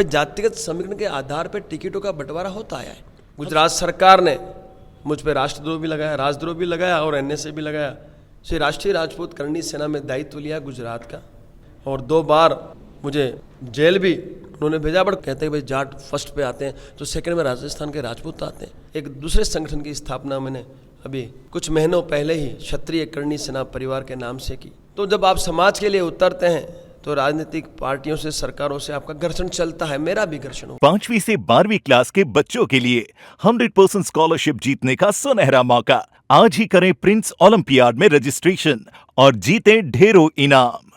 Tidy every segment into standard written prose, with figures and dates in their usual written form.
जातिगत समीकरण के आधार पर टिकटों का बंटवारा होता आया है। गुजरात सरकार ने मुझ पर राष्ट्रद्रोह भी लगाया, राजद्रोह भी लगाया और एनएसए भी लगाया। श्री राष्ट्रीय राजपूत करणी सेना में दायित्व लिया गुजरात का और 2 बार मुझे जेल भी उन्होंने भेजा। बट कहते हैं भाई जाट फर्स्ट पे आते हैं तो सेकंड में राजस्थान के राजपूत आते हैं। एक दूसरे संगठन की स्थापना मैंने अभी कुछ महीनों पहले ही क्षत्रिय करणी सेना परिवार के नाम से की। तो जब आप समाज के लिए उतरते हैं तो राजनीतिक पार्टियों से, सरकारों से आपका घर्षण चलता है, मेरा भी घर्षण हो। 5वीं से 12वीं क्लास के बच्चों के लिए 100% स्कॉलरशिप जीतने का सुनहरा मौका। आज ही करें प्रिंस ओलंपियाड में रजिस्ट्रेशन और जीते ढेरों इनाम।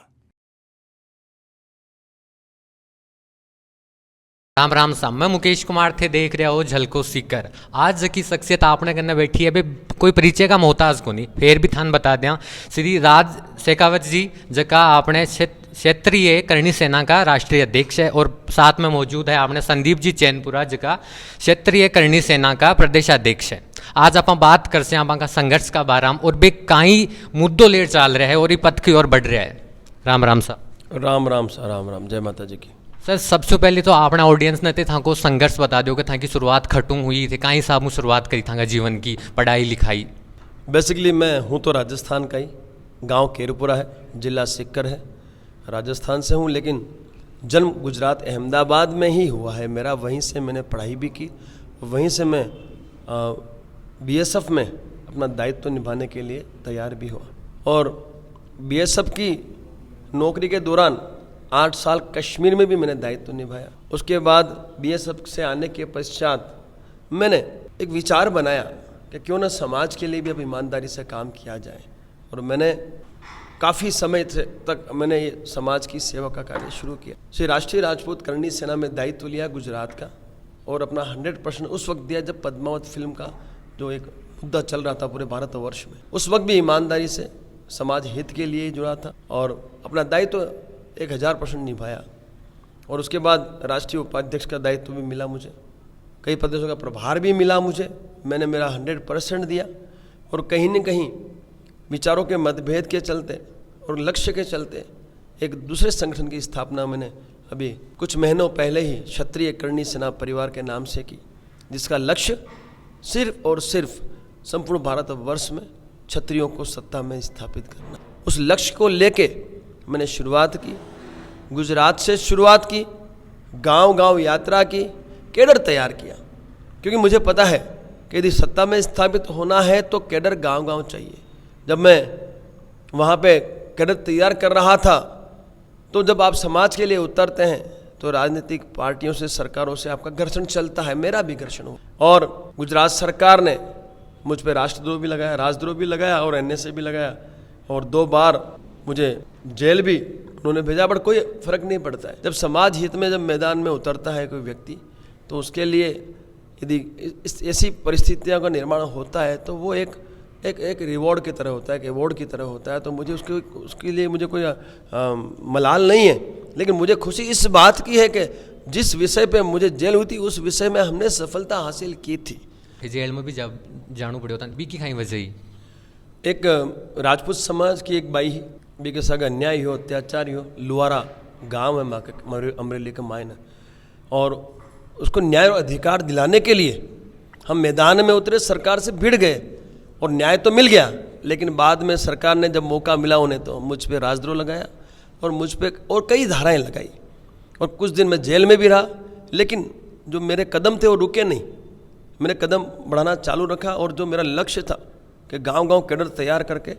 राम राम साहब, मैं मुकेश कुमार थे, देख रहे हो झलको सीकर। आज की शख्सियत आपने करने बैठी है बे कोई परिचय का मोहताज को नहीं, फिर भी थान बता दें। श्री राज शेखावत जी जका आपने क्षेत्रीय करणी सेना का राष्ट्रीय अध्यक्ष है और साथ में मौजूद है आपने संदीप जी चैनपुरा जका क्षेत्रीय करणी सेना का प्रदेशाध्यक्ष है। आज आप बात कर से आप संघर्ष का बाराम और बे कई मुद्दों लेर चल रहा है और ये पथ की ओर बढ़ रहा है। राम राम साहब। राम राम सा, राम राम, जय माता जी की। सर, सबसे पहले तो आपने ऑडियंस ने था को संघर्ष बता दो कि था की शुरुआत खटूँ हुई थी, कहीं साहब शुरुआत करी था जीवन की पढ़ाई लिखाई। बेसिकली मैं हूँ तो राजस्थान का ही, गांव केरपुरा है, जिला सीकर है, राजस्थान से हूँ, लेकिन जन्म गुजरात अहमदाबाद में ही हुआ है मेरा। वहीं से मैंने पढ़ाई भी की, वहीं से मैं बीएसएफ में अपना दायित्व निभाने के लिए तैयार भी हुआ। और बीएसएफ की नौकरी के दौरान 8 साल कश्मीर में भी मैंने दायित्व निभाया। उसके बाद बीएसएफ से आने के पश्चात मैंने एक विचार बनाया कि क्यों ना समाज के लिए भी अब ईमानदारी से काम किया जाए। और मैंने काफ़ी समय तक मैंने ये समाज की सेवा का कार्य शुरू किया। श्री राष्ट्रीय राजपूत करणी सेना में दायित्व लिया गुजरात का और अपना 100% उस वक्त दिया जब पद्मावत फिल्म का जो एक मुद्दा चल रहा था पूरे भारतवर्ष में। उस वक्त भी ईमानदारी से समाज हित के लिए ही जुड़ा था और अपना दायित्व 1000% निभाया। और उसके बाद राष्ट्रीय उपाध्यक्ष का दायित्व भी मिला मुझे, कई प्रदेशों का प्रभार भी मिला मुझे। मैंने मेरा 100% दिया और कहीं न कहीं विचारों के मतभेद के चलते और लक्ष्य के चलते एक दूसरे संगठन की स्थापना मैंने अभी कुछ महीनों पहले ही क्षत्रिय करणी सेना परिवार के नाम से की, जिसका लक्ष्य सिर्फ और सिर्फ संपूर्ण भारतवर्ष में क्षत्रियों को सत्ता में स्थापित करना। उस लक्ष्य को लेके मैंने शुरुआत की, गुजरात से शुरुआत की, गांव-गांव यात्रा की, कैडर तैयार किया, क्योंकि मुझे पता है कि यदि सत्ता में स्थापित होना है तो कैडर गांव-गांव चाहिए। जब मैं वहाँ पे कैडर तैयार कर रहा था तो जब आप समाज के लिए उतरते हैं तो राजनीतिक पार्टियों से, सरकारों से आपका घर्षण चलता है, मेरा भी घर्षण हो। और गुजरात सरकार ने मुझ पर राष्ट्रद्रोह भी लगाया, राजद्रोह भी लगाया और एनएसए भी लगाया और 2 बार मुझे जेल भी उन्होंने भेजा। बट कोई फर्क नहीं पड़ता है। जब समाज हित में जब मैदान में उतरता है कोई व्यक्ति तो उसके लिए यदि ऐसी परिस्थितियों का निर्माण होता है तो वो एक रिवॉर्ड की तरह होता है, एक अवॉर्ड की तरह होता है। तो मुझे उसके लिए मुझे कोई मलाल नहीं है, लेकिन मुझे खुशी इस बात की है कि जिस विषय पे मुझे जेल हुई थी उस विषय में हमने सफलता हासिल की थी। जेल में भी जब जाना पड़ा था बी की खाई वजह ही एक राजपूत समाज की एक बाई ही बी के साथ अन्याय हो, अत्याचार हो, लुआरा गांव है माँ के अमरेली के मायने, और उसको न्याय और अधिकार दिलाने के लिए हम मैदान में उतरे, सरकार से भिड़ गए और न्याय तो मिल गया। लेकिन बाद में सरकार ने जब मौका मिला उन्हें तो मुझ पे राजद्रोह लगाया और मुझ पे और कई धाराएं लगाई और कुछ दिन मैं जेल में भी रहा। लेकिन जो मेरे कदम थे वो रुके नहीं, मैंने कदम बढ़ाना चालू रखा और जो मेरा लक्ष्य था कि गांव-गांव कैडर तैयार करके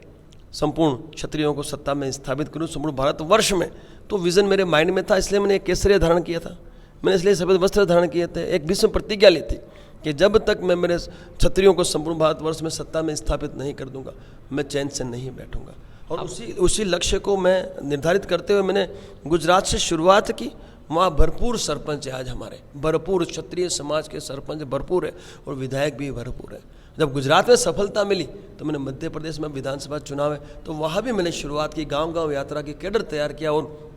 संपूर्ण क्षत्रियों को सत्ता में स्थापित करूं संपूर्ण भारतवर्ष में, तो विज़न मेरे माइंड में था। इसलिए मैंने एक केसरिया धारण किया था, मैंने इसलिए सफ़ेद वस्त्र धारण किए थे, एक भीष्म प्रतिज्ञा ली थी कि जब तक मैं मेरे क्षत्रियों को संपूर्ण भारतवर्ष में सत्ता में स्थापित नहीं कर दूंगा मैं चैन से नहीं बैठूंगा। और उसी लक्ष्य को मैं निर्धारित करते हुए मैंने गुजरात से शुरुआत की। वहाँ भरपूर सरपंच है, आज हमारे भरपूर क्षत्रिय समाज के सरपंच भरपूर है और विधायक भी भरपूर है। जब गुजरात में सफलता मिली तो मैंने मध्य प्रदेश में विधानसभा चुनाव है तो वहाँ भी मैंने शुरुआत की, गांव-गांव यात्रा की, कैडर तैयार किया और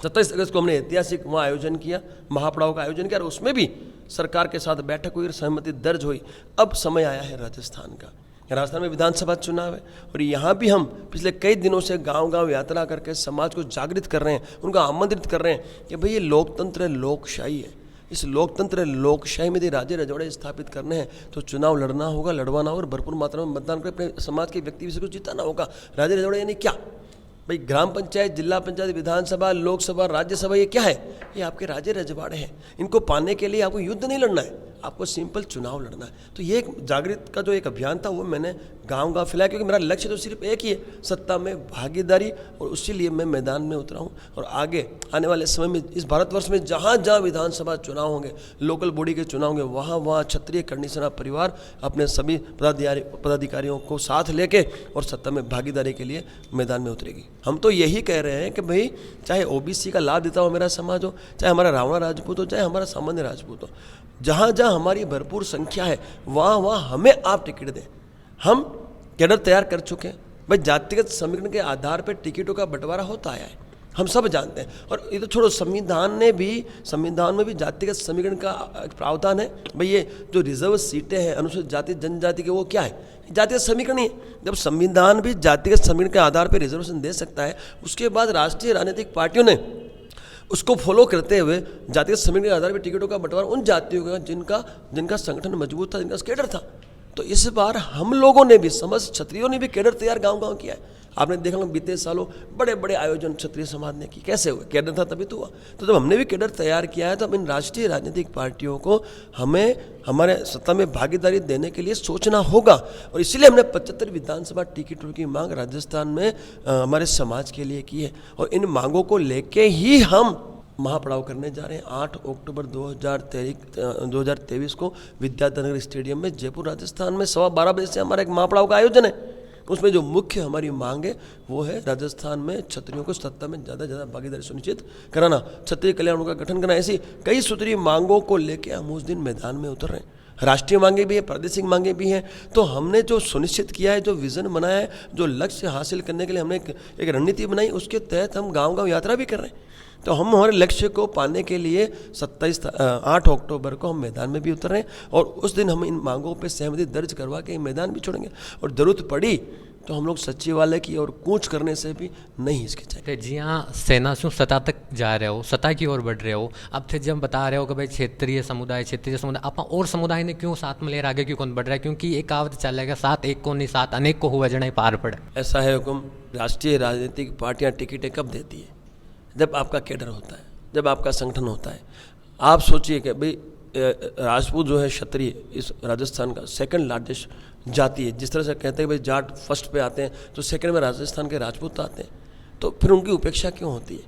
27 अगस्त को हमने ऐतिहासिक वहाँ आयोजन किया, महापड़ाव का आयोजन किया और उसमें भी सरकार के साथ बैठक हुई और सहमति दर्ज हुई। अब समय आया है राजस्थान का राजस्थान में विधानसभा चुनाव है और यहाँ भी हम पिछले कई दिनों से गांव-गांव यात्रा करके समाज को जागृत कर रहे हैं, उनको आमंत्रित कर रहे हैं कि भाई ये लोकतंत्र है, लोकशाही है। इस लोकतंत्र लोकशाही में यदि राजे रजवाड़े स्थापित करने हैं तो चुनाव लड़ना होगा, लड़वाना होगा और भरपूर मात्रा में मतदान कर अपने समाज के व्यक्ति विशेष को जिताना होगा। राजे रजवाड़े यानी क्या भाई? ग्राम पंचायत, जिला पंचायत, विधानसभा, लोकसभा, राज्यसभा, ये क्या है? ये आपके राजे रजवाड़े हैं। इनको पाने के लिए आपको युद्ध नहीं लड़ना है, आपको सिंपल चुनाव लड़ना है। तो ये एक जागृत का जो एक अभियान था वो मैंने गांव-गांव फैलाया, क्योंकि मेरा लक्ष्य तो सिर्फ एक ही है, सत्ता में भागीदारी, और उसी लिए मैं मैदान में उतरा हूँ। और आगे आने वाले समय में इस भारतवर्ष में जहाँ जहाँ विधानसभा चुनाव होंगे, लोकल बॉडी के चुनाव होंगे, वहाँ वहाँ क्षत्रिय करणी सेना परिवार अपने सभी पदाधिकारियों को साथ लेके और सत्ता में भागीदारी के लिए मैदान में उतरेगी। हम तो यही कह रहे हैं कि भाई चाहे ओबीसी का लाभ देता हो मेरा समाज हो, चाहे हमारा रावणा राजपूत हो, चाहे हमारा सामान्य राजपूत हो, जहाँ जहाँ हमारी भरपूर संख्या है वहाँ वहाँ हमें आप टिकट दें। हम कैडर तैयार कर चुके हैं भाई। जातिगत समीकरण के आधार पर टिकटों का बंटवारा होता आया है, हम सब जानते हैं। और ये तो छोड़ो, संविधान में भी जातिगत समीकरण का प्रावधान है भाई। ये जो रिजर्व सीटें हैं अनुसूचित जाति जनजाति के, वो क्या है? जातिगत समीकरण ही है। जब संविधान भी जातिगत समीकरण के आधार पर रिजर्वेशन दे सकता है, उसके बाद राष्ट्रीय राजनीतिक पार्टियों ने उसको फॉलो करते हुए जातिगत समीकरण के आधार पर टिकटों का बंटवारा उन जातियों का जिनका संगठन मजबूत था, जिनका कैडर था। तो इस बार हम लोगों ने भी, समस्त क्षत्रियों ने भी कैडर तैयार गांव-गांव किया है। आपने देखा बीते सालों बड़े बड़े आयोजन क्षत्रिय समाज ने की, कैसे हुए? कैडर था तभी तो हुआ। तो जब हमने भी कैडर तैयार किया है तो अब इन राष्ट्रीय राजनीतिक पार्टियों को हमें हमारे सत्ता में भागीदारी देने के लिए सोचना होगा। और इसीलिए हमने 75 विधानसभा टिकटों की मांग राजस्थान में हमारे समाज के लिए की है। और इन मांगों को लेके ही हम महापड़ाव करने जा रहे हैं। 8 अक्टूबर 2023 को विद्याधर स्टेडियम में जयपुर राजस्थान में 12:15 बजे से हमारा एक महापड़ाव का आयोजन है। उसमें जो मुख्य हमारी मांग है वो है राजस्थान में क्षत्रियों को सत्ता में ज़्यादा से ज़्यादा भागीदारी सुनिश्चित कराना, क्षत्रिय कल्याण का गठन करना। ऐसी कई सूत्रीय मांगों को लेकर हम उस दिन मैदान में उतर रहे हैं। राष्ट्रीय मांगे भी है, प्रादेशिक मांगे भी हैं। तो हमने जो सुनिश्चित किया है, जो विज़न बनाया है, जो लक्ष्य हासिल करने के लिए हमने एक रणनीति बनाई, उसके तहत हम गाँव-गाँव यात्रा भी कर रहे हैं। तो हम हमारे लक्ष्य को पाने के लिए 8 अक्टूबर को हम मैदान में भी उतर रहे हैं और उस दिन हम इन मांगों पे सहमति दर्ज करवा के मैदान भी छोड़ेंगे। और ज़रूरत पड़ी तो हम लोग सचिवालय की और कूच करने से भी नहीं हिचकिचाएंगे। जी हाँ, सेना से सत्ता तक जा रहे हो, सत्ता की ओर बढ़ रहे हो। अब थे जब बता रहे हो कि भाई क्षेत्रीय समुदाय आप और समुदाय ने क्यों साथ में लेकर आगे क्यों कौन बढ़ रहा है? क्योंकि एक कहावत चलेगा, 7 एक को नहीं 7 अनेक को हुआ जड़े पार पड़े। ऐसा है हुक्म। राष्ट्रीय राजनीतिक पार्टियाँ टिकटें कब देती है? जब आपका कैडर होता है, जब आपका संगठन होता है। आप सोचिए कि भाई राजपूत जो है, क्षत्रिय इस राजस्थान का सेकंड लार्जेस्ट जाति है। जिस तरह से कहते हैं भाई जाट फर्स्ट पे आते हैं तो सेकंड में राजस्थान के राजपूत आते हैं, तो फिर उनकी उपेक्षा क्यों होती है?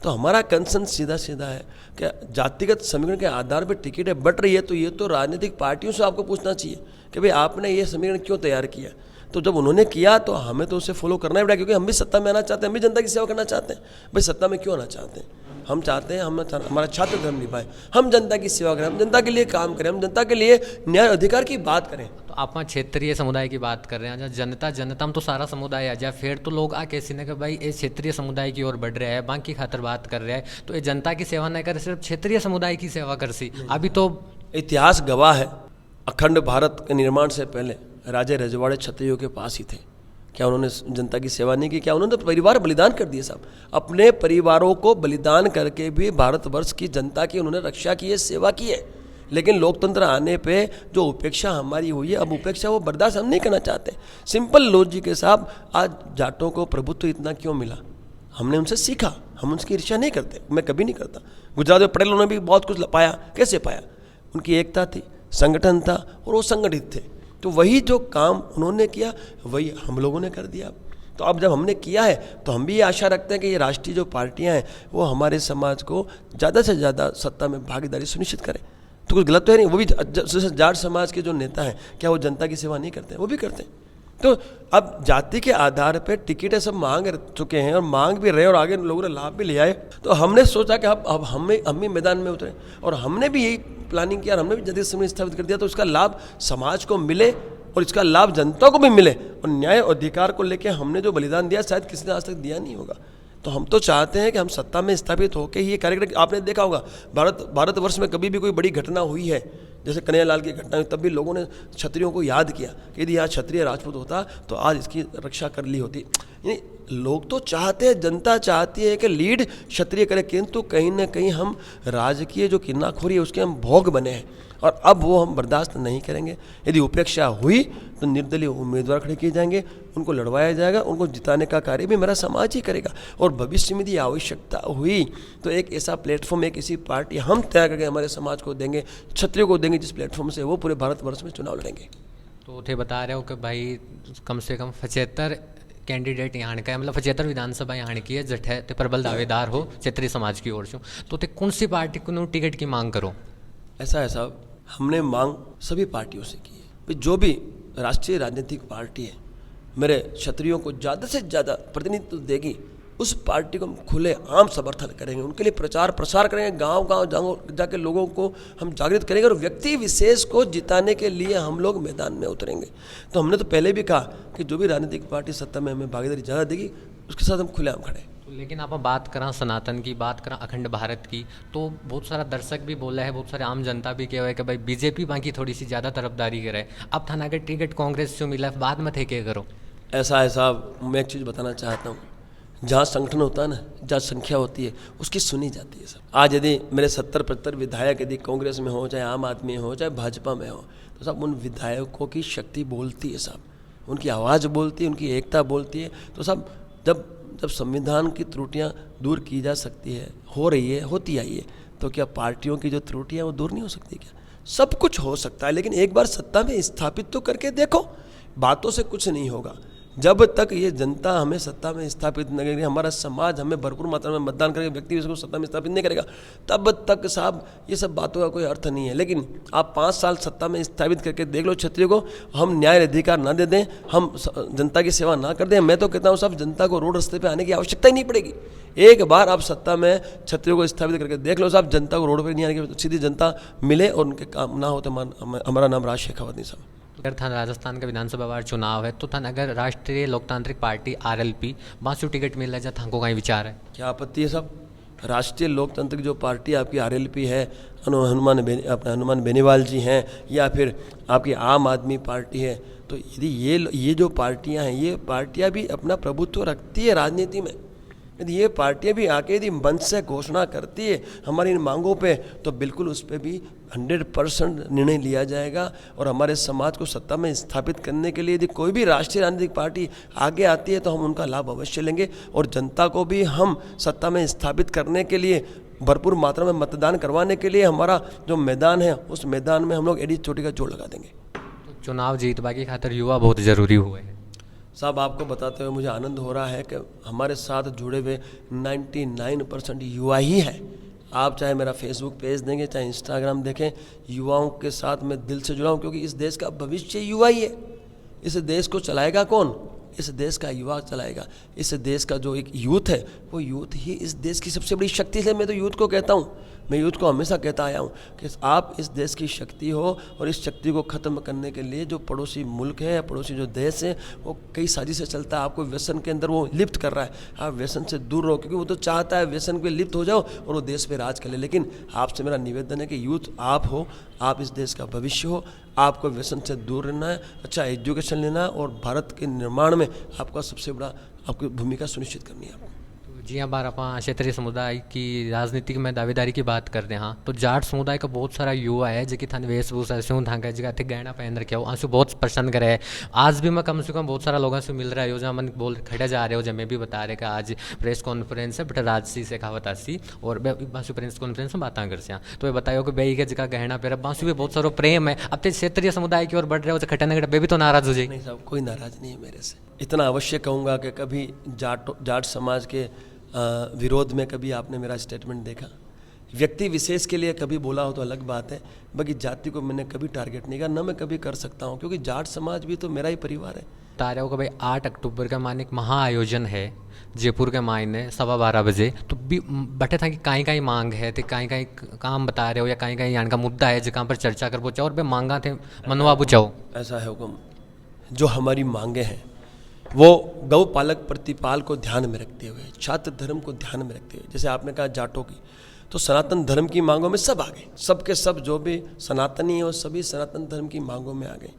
तो हमारा कंसर्न सीधा सीधा है कि जातिगत समीकरण के आधार पर टिकटें बट रही है, तो ये तो राजनीतिक पार्टियों से आपको पूछना चाहिए कि भाई आपने ये समीकरण क्यों तैयार किया। तो जब उन्होंने किया तो हमें तो उसे फॉलो करना ही पड़ा, क्योंकि हम भी सत्ता में आना चाहते हैं, हम भी जनता की सेवा करना चाहते हैं। भाई सत्ता में क्यों आना चाहते हैं? हम चाहते हैं हमारा छात्र धर्म निभाए, हम जनता की सेवा करें, हम जनता के लिए काम करें, हम जनता के लिए न्याय अधिकार की बात करें। तो आप क्षेत्रीय समुदाय की बात कर रहे हैं, जहाँ जनता में तो सारा समुदाय आ जाए, फिर तो लोग आ कैसे ना कि भाई ये क्षेत्रीय समुदाय की ओर बढ़ रहा है, बाकी खातर बात कर रहा है, तो ये जनता की सेवा न करे, सिर्फ क्षेत्रीय समुदाय की सेवा कर सी। अभी तो इतिहास गवाह है, अखंड भारत के निर्माण से पहले राजे रजवाड़े क्षत्रियों के पास ही थे। क्या उन्होंने जनता की सेवा नहीं की? क्या उन्होंने तो परिवार बलिदान कर दिए साहब। अपने परिवारों को बलिदान करके भी भारतवर्ष की जनता की उन्होंने रक्षा की है, सेवा की है। लेकिन लोकतंत्र आने पे जो उपेक्षा हमारी हुई है, अब उपेक्षा वो बर्दाश्त हम नहीं करना चाहते। सिंपल लॉजिक है साहब, आज जाटों को प्रभुत्व इतना क्यों मिला? हमने उनसे सीखा, हम उनकी ईर्ष्या नहीं करते, मैं कभी नहीं करता। गुजरात में पटेलों ने भी बहुत कुछ पाया, कैसे पाया? उनकी एकता थी, संगठन था और वो संगठित थे। तो वही जो काम उन्होंने किया वही हम लोगों ने कर दिया। तो अब जब हमने किया है तो हम भी ये आशा रखते हैं कि ये राष्ट्रीय जो पार्टियां हैं वो हमारे समाज को ज़्यादा से ज़्यादा सत्ता में भागीदारी सुनिश्चित करें। तो कुछ गलत तो है नहीं। वो भी जाट समाज के जो नेता हैं, क्या वो जनता की सेवा नहीं करते? वो भी करते हैं। तो अब जाति के आधार पर टिकटें सब मांग चुके हैं और मांग भी रहे और आगे लोगों ने लाभ भी ले आए। तो हमने सोचा कि अब हम भी मैदान में उतरे और हमने भी यही प्लानिंग किया और हमने भी जाति समिति स्थापित कर दिया। तो इसका लाभ समाज को मिले और इसका लाभ जनता को भी मिले और न्याय अधिकार को लेकर हमने जो बलिदान दिया शायद किसी ने आज तक दिया नहीं होगा। तो हम तो चाहते हैं कि हम सत्ता में स्थापित होकर ही ये कार्यक्रम, आपने देखा होगा भारतवर्ष में कभी भी कोई बड़ी घटना हुई है जैसे कन्हैयालाल की घटना हुई, तब भी लोगों ने क्षत्रियों को याद किया कि यदि यहाँ क्षत्रिय राजपूत होता तो आज इसकी रक्षा कर ली होती। यानी लोग तो चाहते हैं, जनता चाहती है कि लीड क्षत्रिय करे, किंतु कहीं ना कहीं हम राजकीय जो किन्नाखोरी है उसके हम भोग बने हैं और अब वो हम बर्दाश्त नहीं करेंगे। यदि उपेक्षा हुई तो निर्दलीय उम्मीदवार खड़े किए जाएंगे, उनको लड़वाया जाएगा, उनको जिताने का कार्य भी मेरा समाज ही करेगा। और भविष्य में यदि आवश्यकता हुई तो एक ऐसा प्लेटफॉर्म, एक ऐसी पार्टी हम तैयार करके हमारे समाज को देंगे, क्षत्रियों को देंगे, जिस प्लेटफॉर्म से वो पूरे भारतवर्ष में चुनाव लड़ेंगे। तो थे बता रहे हो कि भाई कम से कम 75 कैंडिडेट यहाँ का है, मतलब 75 विधानसभा यहाँ की है, जठे ते प्रबल दावेदार हो क्षेत्रीय समाज की ओर से, तो ते कौन सी पार्टी को टिकट की मांग करो? ऐसा है साहब, हमने मांग सभी पार्टियों से की है। जो भी राष्ट्रीय राजनीतिक पार्टी है मेरे क्षत्रियों को ज़्यादा से ज़्यादा प्रतिनिधित्व देगी, उस पार्टी को हम खुले आम समर्थन करेंगे, उनके लिए प्रचार प्रसार करेंगे, गांव गांव जाके लोगों को हम जागृत करेंगे और व्यक्ति विशेष को जिताने के लिए हम लोग मैदान में उतरेंगे। तो हमने तो पहले भी कहा कि जो भी राजनीतिक पार्टी सत्ता में हमें भागीदारी ज़्यादा देगी उसके साथ हम खुलेआम खड़े। लेकिन आप बात करें सनातन की, बात करें अखंड भारत की, तो बहुत सारा दर्शक भी बोला है, बहुत सारे आम जनता भी कह है कि भाई बीजेपी बाकी थोड़ी सी ज़्यादा तरफदारी करे, अब थाना के टिकट कांग्रेस से मिला बाद में थे क्या करो? ऐसा है साहब, मैं एक चीज़ बताना चाहता हूँ, जहाँ संगठन होता है ना, जहाँ संख्या होती है उसकी सुनी जाती है सब। आज यदि मेरे 70-75 विधायक यदि कांग्रेस में हो, चाहे आम आदमी हो, चाहे भाजपा में हो, तो सब उन विधायकों की शक्ति बोलती है साहब, उनकी आवाज़ बोलती है, उनकी एकता बोलती है। तो सब जब संविधान की त्रुटियां दूर की जा सकती है, हो रही है, होती आई है, तो क्या पार्टियों की जो त्रुटियां वो दूर नहीं हो सकती क्या? सब कुछ हो सकता है, लेकिन एक बार सत्ता में स्थापित तो करके देखो। बातों से कुछ नहीं होगा। जब तक ये जनता हमें सत्ता में स्थापित नहीं करेगी, हमारा समाज हमें भरपूर मात्रा में मतदान करके व्यक्ति इसको सत्ता में स्थापित नहीं करेगा, तब तक साहब ये सब बातों का कोई अर्थ नहीं है। लेकिन आप 5 साल सत्ता में स्थापित करके देख लो क्षत्रिय को, हम न्याय अधिकार ना दे दें, हम जनता की सेवा ना कर दें, मैं तो कहता हूँ साहब जनता को रोड रास्ते पर आने की आवश्यकता ही नहीं पड़ेगी। एक बार आप सत्ता में क्षत्रियों को स्थापित करके देख लो साहब, जनता को रोड पर नहीं आने की, सीधी जनता मिले और उनके काम ना हो तो हमारा नाम राज शेखावत नहीं साहब। अगर थाना राजस्थान का विधानसभा वार चुनाव है तो थाना अगर राष्ट्रीय लोकतांत्रिक पार्टी RLP बासु टिकट मिल रहा है, थाको का विचार है? क्या आपत्ति है सब? राष्ट्रीय लोकतांत्रिक जो पार्टी आपकी RLP है, हनुमान बेनीवाल जी हैं, या फिर आपकी आम आदमी पार्टी है, तो यदि ये जो पार्टियां हैं, ये पार्टियां भी अपना प्रभुत्व रखती है राजनीति में। यदि ये पार्टियां भी आके यदि मंच से घोषणा करती है हमारी इन मांगों पे, तो बिल्कुल उस पर भी 100% निर्णय लिया जाएगा। और हमारे समाज को सत्ता में स्थापित करने के लिए यदि कोई भी राष्ट्रीय राजनीतिक पार्टी आगे आती है तो हम उनका लाभ अवश्य लेंगे, और जनता को भी हम सत्ता में स्थापित करने के लिए, भरपूर मात्रा में मतदान करवाने के लिए हमारा जो मैदान है उस मैदान में हम लोग एडी चोटी का जोड़ लगा देंगे। तो चुनाव जीतवा की खातिर युवा बहुत ज़रूरी हुए हैं साहब। आपको बताते हुए मुझे आनंद हो रहा है कि हमारे साथ जुड़े हुए 99% युवा ही है। आप चाहे मेरा फेसबुक पेज देंगे, चाहे इंस्टाग्राम देखें, युवाओं के साथ मैं दिल से जुड़ा हूँ, क्योंकि इस देश का भविष्य युवा ही है। इस देश को चलाएगा कौन? इस देश का युवा चलाएगा। इस देश का जो एक यूथ है, वो यूथ ही इस देश की सबसे बड़ी शक्ति है। मैं तो यूथ को कहता हूँ, मैं यूथ को हमेशा कहता आया हूँ कि आप इस देश की शक्ति हो, और इस शक्ति को ख़त्म करने के लिए जो पड़ोसी मुल्क है, पड़ोसी जो देश है, वो कई साजिशें चलता है, आपको व्यसन के अंदर वो लिप्त कर रहा है। आप व्यसन से दूर रहो, क्योंकि वो तो चाहता है व्यसन पे लिप्त हो जाओ और वो देश पे राज कर ले। लेकिन आपसे मेरा निवेदन है कि यूथ आप हो, आप इस देश का भविष्य हो, आपको व्यसन से दूर रहना है, अच्छा एजुकेशन लेना है, और भारत के निर्माण में आपका सबसे बड़ा आपकी भूमिका सुनिश्चित करनी है आपको। जी हाँ, बार आप क्षेत्रीय समुदाय की राजनीतिक में दावेदारी की बात करते हैं, तो जाट समुदाय का बहुत सारा युवा है जो कि थाने वेशभूषा से थाका जगह थे गहना पहन रखे हो, आंसू बहुत पसंद करे है। आज भी मैं कम से कम बहुत सारा लोगों से मिल रहा है, योजना मन बोल खड़े जा रहे हो, जब मैं भी बता रहे कि आज प्रेस कॉन्फ्रेंस है, बट राजसी शेखावत आसी और बांसु प्रेस कॉन्फ्रेंस में बातें कर से। तो ये बताओ कि बेई के जगह गहना पहरा, बांसु भी बहुत सारा प्रेम है। अब तो क्षेत्रीय समुदाय की ओर बढ़ रहे हो, खट्टा नगड़ भी तो नाराज हो जाए? नहीं साहब, कोई नाराज नहीं है मेरे से। इतना अवश्य कहूँगा कि कभी जाट समाज के विरोध में कभी आपने मेरा स्टेटमेंट देखा? व्यक्ति विशेष के लिए कभी बोला हो तो अलग बात है, बाकी जाति को मैंने कभी टारगेट नहीं किया, ना मैं कभी कर सकता हूँ, क्योंकि जाट समाज भी तो मेरा ही परिवार है। बता रहे हो कि भाई 8 अक्टूबर का मान एक महाआयोजन है जयपुर के मायने 12:15 बजे, तो भी बैठे था कि कहीं मांग है, तो कहीं काम बता रहे हो, या कहीं यहाँ का मुद्दा है जहाँ पर चर्चा कर पूछाओ और भाई मांगा थे मनवा पूछाओ? ऐसा है हुक्म, जो हमारी मांगे हैं वो गौ पालक प्रतिपाल को ध्यान में रखते हुए, छात्र धर्म को ध्यान में रखते हुए, जैसे आपने कहा जाटों की, तो सनातन धर्म की मांगों में सब आ गए, सब के सब जो भी सनातनी है वो सभी सनातन धर्म की मांगों में आ गए।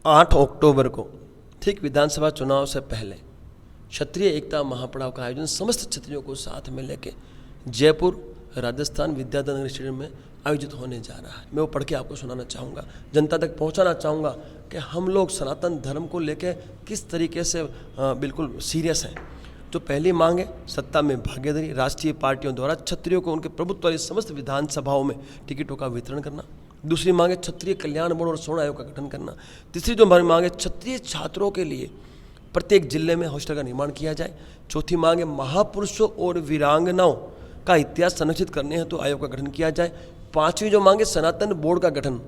8 अक्टूबर को ठीक विधानसभा चुनाव से पहले क्षत्रिय एकता महापड़ाव का आयोजन समस्त क्षत्रियों को साथ में लेके जयपुर राजस्थान विद्याधर नगर स्टेडियम में आयोजित होने जा रहा है। मैं वो पढ़ के आपको सुनाना चाहूँगा, जनता तक पहुँचाना चाहूँगा कि हम लोग सनातन धर्म को लेके किस तरीके से बिल्कुल सीरियस हैं। जो पहली मांग है सत्ता में भागीदारी, राष्ट्रीय पार्टियों द्वारा क्षत्रियों को उनके प्रभुत्व वाली समस्त विधानसभाओं में टिकटों का वितरण करना। दूसरी मांग है क्षत्रिय कल्याण बोर्ड और स्वर्ण आयोग का गठन करना। तीसरी जो हमारी मांग है क्षत्रिय छात्रों के लिए प्रत्येक जिले में हॉस्टल का निर्माण किया जाए। चौथी मांग है महापुरुषों और वीरांगनाओं का इतिहास संरक्षित करने हेतु आयोग का गठन किया जाए। पांचवी जो मांग है सनातन बोर्ड का गठन,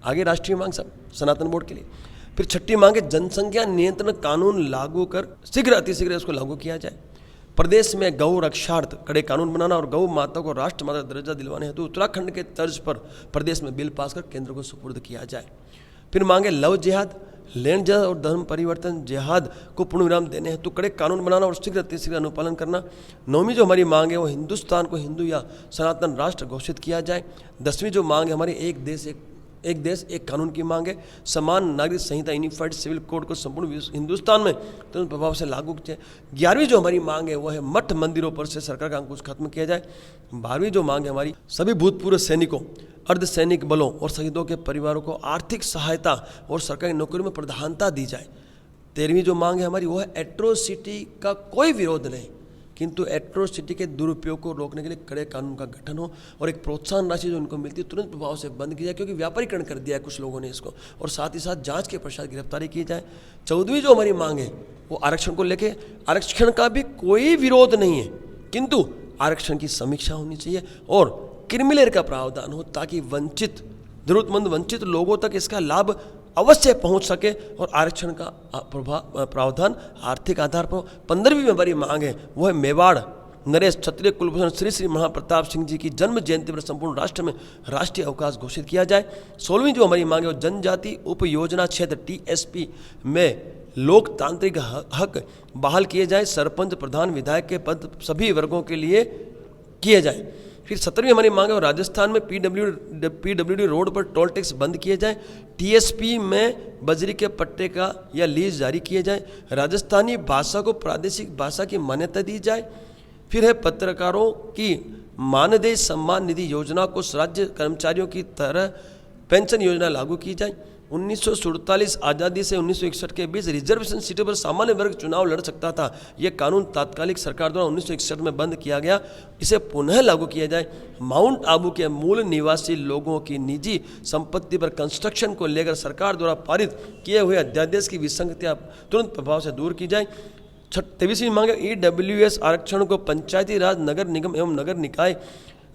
आगे राष्ट्रीय मांग सब सनातन बोर्ड के लिए। फिर छठी मांग है जनसंख्या नियंत्रण कानून लागू कर शीघ्र अतिशीघ्र उसको लागू किया जाए। प्रदेश में गौ रक्षार्थ कड़े कानून बनाना और गौ माता को राष्ट्र माता का दर्जा दिलवाने हेतु उत्तराखंड के तर्ज पर प्रदेश में बिल पास कर केंद्र को सुपुर्द किया जाए। फिर मांगे लव जिहाद, लैंड जिहाद और धर्म परिवर्तन जिहाद को पूर्ण विराम देने हेतु कड़े कानून बनाना और शीघ्र अतिशीघ्र अनुपालन करना। नौवीं जो हमारी मांग है वो हिंदुस्तान को हिंदू या सनातन राष्ट्र घोषित किया जाए। 10वीं जो मांग है हमारी एक देश एक कानून की मांग है। समान नागरिक संहिता यूनिफाइड सिविल कोड को संपूर्ण हिंदुस्तान में तुरंत प्रभाव से लागू किया। 11वीं जो हमारी मांग है वो है मठ मंदिरों पर से सरकार का अंकुश खत्म किया जाए। 12वीं जो मांग है हमारी सभी भूतपूर्व सैनिकों, अर्धसैनिक बलों और शहीदों के परिवारों को आर्थिक सहायता और सरकारी नौकरी में प्रधानता दी जाए। 13वीं जो मांग है हमारी वो है एट्रोसिटी का कोई विरोध नहीं, किंतु एट्रोसिटी के दुरुपयोग को रोकने के लिए कड़े कानून का गठन हो और एक प्रोत्साहन राशि जो उनको मिलती है तुरंत प्रभाव से बंद की जाए, क्योंकि व्यापारीकरण कर दिया है कुछ लोगों ने इसको, और साथ ही साथ जांच के पश्चात गिरफ्तारी की जाए। 14वीं जो हमारी मांग है वो आरक्षण को लेके, आरक्षण का भी कोई विरोध नहीं है, किंतु आरक्षण की समीक्षा होनी चाहिए और क्रिमिलेयर का प्रावधान हो ताकि वंचित जरूरतमंद वंचित लोगों तक इसका लाभ अवश्य पहुंच सके और आरक्षण का प्रावधान आर्थिक आधार पर। 15वीं में हमारी मांग है वो है मेवाड़ नरेश क्षत्रिय कुलभूषण श्री श्री महाप्रताप सिंह जी की जन्म जयंती पर संपूर्ण राष्ट्र में राष्ट्रीय अवकाश घोषित किया जाए। 16वीं जो हमारी मांग है वो जनजाति उप योजना क्षेत्र TSP में लोकतांत्रिक हक बहाल किए जाए। सरपंच प्रधान विधायक के पद सभी वर्गों के लिए किए जाए। फिर 17वीं हमारी मांग है राजस्थान में PWD रोड पर टोल टैक्स बंद किए जाए। TSP में बजरी के पट्टे का या लीज जारी किए जाए। राजस्थानी भाषा को प्रादेशिक भाषा की मान्यता दी जाए। फिर है पत्रकारों की मानदेय सम्मान निधि योजना को राज्य कर्मचारियों की तरह पेंशन योजना लागू की जाए। 1947 आज़ादी से 1961 के बीच रिजर्वेशन सीटों पर सामान्य वर्ग चुनाव लड़ सकता था। यह कानून तात्कालिक सरकार द्वारा 1961 में बंद किया गया, इसे पुनः लागू किया जाए। माउंट आबू के मूल निवासी लोगों की निजी संपत्ति पर कंस्ट्रक्शन को लेकर सरकार द्वारा पारित किए हुए अध्यादेश की विसंगतियां तुरंत प्रभाव से दूर की जाए। 23वीं मांग है EWS आरक्षण को पंचायती राज नगर निगम एवं नगर निकाय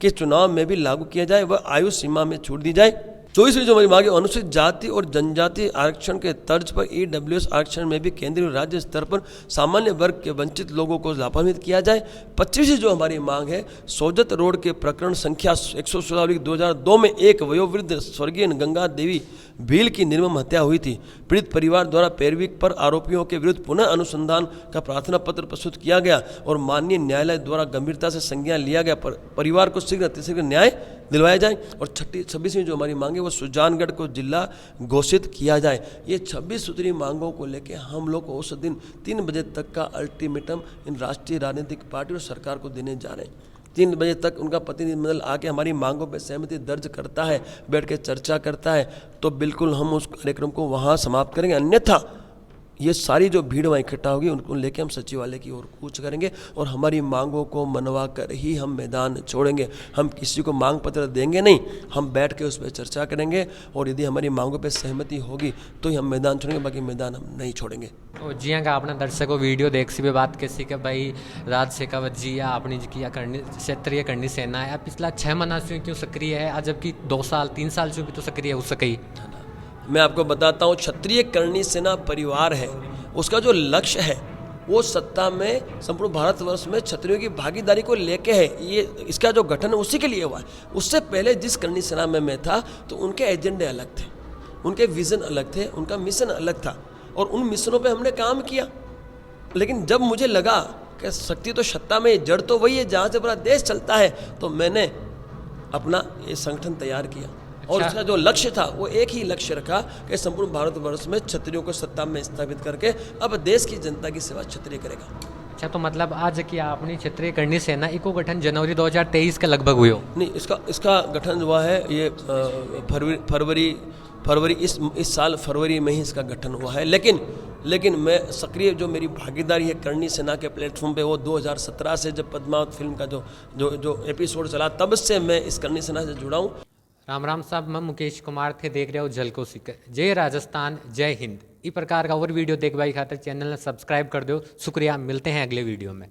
के चुनाव में भी लागू किया जाए व आयु सीमा में छूट दी जाए। 24वीं जो हमारी मांग है अनुसूचित जाति और जनजाति आरक्षण के तर्ज पर EWS आरक्षण में भी केंद्रीय और राज्य स्तर पर सामान्य वर्ग के वंचित लोगों को लाभान्वित किया जाए। 25वीं जो हमारी मांग है सोजत रोड के प्रकरण संख्या 116/2002 में एक वयोवृद्ध स्वर्गीय गंगा देवी भील की निर्मम हत्या हुई थी। पीड़ित परिवार द्वारा पैरवी पर आरोपियों के विरुद्ध पुनः अनुसंधान का प्रार्थना पत्र प्रस्तुत किया गया और माननीय न्यायालय द्वारा गंभीरता से संज्ञान लिया गया। परिवार को शीघ्र अतिशीघ्र न्याय दिलवाया जाए। और 26वीं जो हमारी मांग है वो सुजानगढ़ को जिला घोषित किया जाए। ये 26 सूत्री मांगों को लेकर हम लोग उस दिन 3 बजे तक का अल्टीमेटम इन राष्ट्रीय राजनीतिक पार्टी और सरकार को देने जा रहे हैं। 3 बजे तक उनका प्रतिनिधिमंडल आके हमारी मांगों पर सहमति दर्ज करता है, बैठ के चर्चा करता है, तो बिल्कुल हम उस कार्यक्रम को वहाँ समाप्त करेंगे। अन्यथा ये सारी जो भीड़ वहाँ इकट्ठा होगी उनको लेके हम सचिवालय की ओर कूच करेंगे और हमारी मांगों को मनवा कर ही हम मैदान छोड़ेंगे। हम किसी को मांग पत्र देंगे नहीं, हम बैठ के उस पर चर्चा करेंगे और यदि हमारी मांगों पे सहमति होगी तो ही हम मैदान छोड़ेंगे, बाकी मैदान हम नहीं छोड़ेंगे। जी हाँ, आपने दर्शकों वीडियो देख सी भी बात कैसी कि भाई राज शेखावत जी या अपनी की करनी क्षेत्रीय करनी सेना है पिछला 6 महीना से क्यों सक्रिय है, जबकि 2 साल 3 साल से भी तो सक्रिय हो सके। मैं आपको बताता हूँ, क्षत्रिय करणी सेना परिवार है, उसका जो लक्ष्य है वो सत्ता में संपूर्ण भारतवर्ष में क्षत्रियों की भागीदारी को लेके है। ये इसका जो गठन है उसी के लिए हुआ है। उससे पहले जिस करणी सेना में मैं था तो उनके एजेंडे अलग थे, उनके विज़न अलग थे, उनका मिशन अलग था और उन मिशनों पे हमने काम किया। लेकिन जब मुझे लगा कि शक्ति तो सत्ता में, जड़ तो वही है जहाँ से पूरा देश चलता है, तो मैंने अपना ये संगठन तैयार किया और उसका जो लक्ष्य था वो एक ही लक्ष्य रखा कि संपूर्ण भारतवर्ष में क्षत्रियों को सत्ता में स्थापित करके अब देश की जनता की सेवा क्षत्रिय करेगा। अच्छा, तो मतलब आज की आपने क्षेत्रीय करणी सेना इको गठन जनवरी 2023 के लगभग हुई हो? नहीं, इसका गठन हुआ है ये फरवरी इस साल फरवरी में ही इसका गठन हुआ है। लेकिन मैं सक्रिय जो मेरी भागीदारी है करणी सेना के प्लेटफॉर्म पे वो 2017 से जब पद्मावत फिल्म का जो एपिसोड चला तब से मैं इस करणी सेना से जुड़ा हूँ। राम राम साहब, मैं मुकेश कुमार थे, देख रहे हो झलको सीकर। जय राजस्थान, जय हिंद। इस प्रकार का और वीडियो देखवाई खातिर चैनल ने सब्सक्राइब कर दो। शुक्रिया, मिलते हैं अगले वीडियो में।